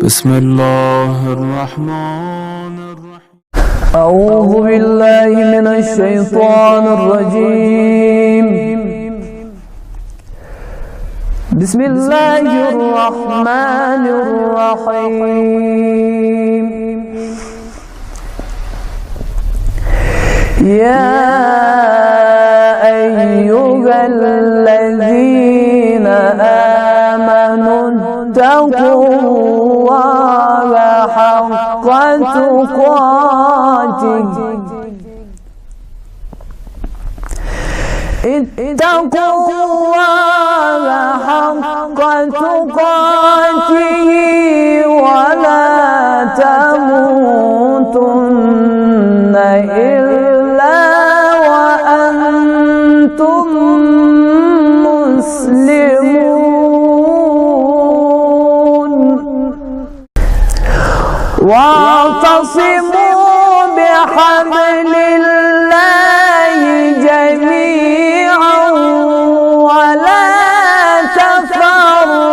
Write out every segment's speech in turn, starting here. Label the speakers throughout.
Speaker 1: بسم الله الرحمن الرحيم.
Speaker 2: أعوذ بالله من الشيطان الرجيم. بسم الله الرحمن الرحيم. يا أيها الذين آمنوا اتقوا الله حق تقاته ولا تموتن إلا وأنتم مسلمون. واعتصموا بحبل الله جميعا ولا تفرقوا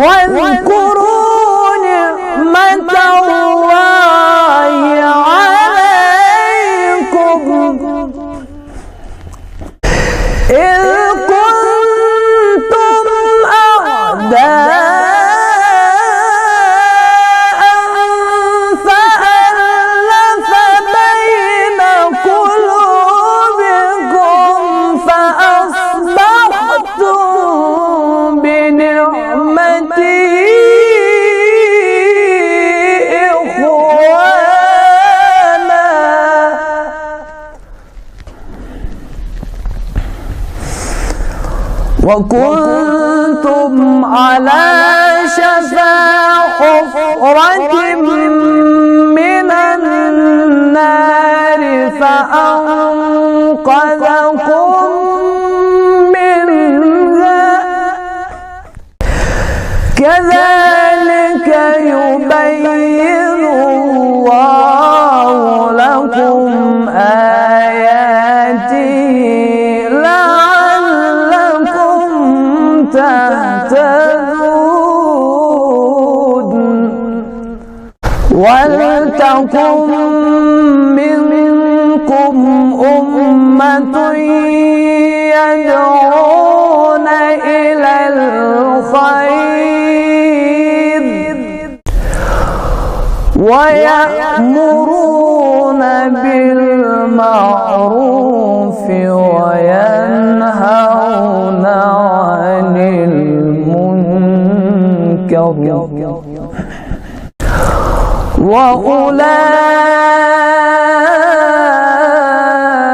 Speaker 2: واذكروا نعمة الله عليكم إذ كنتم أعداء فألف بين قلوبكم فأصبحتم بنعمته إخوانا وكنتم على شفا حفرة من النار فأنقذكم منها كذلك يبين الله لكم آياته لعلكم تهتدون. ولتكن منكم أمة يدعون إلى الخير ويأمرون بالمعروف وينهون عن المنكر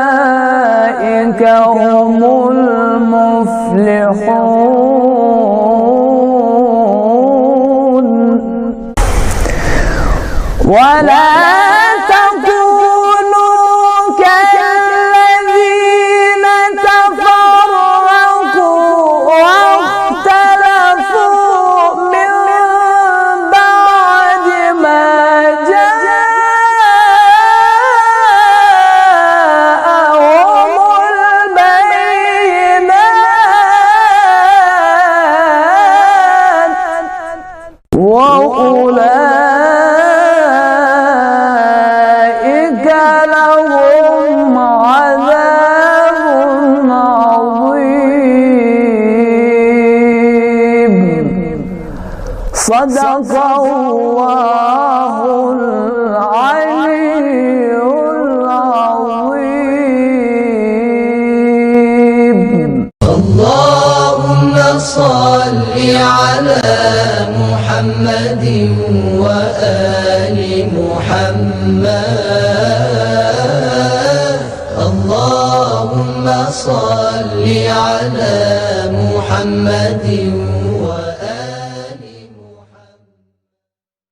Speaker 2: وأولئك هم المفلحون. ولا تكونوا كالذين تفرقوا واختلفوا من بعد ما جاءهم البينات وأولئك لهم عذاب عظيم. صدق الله العلي العظيم.
Speaker 3: اللهم صل على محمد وآل محمد. اللهم صل على محمد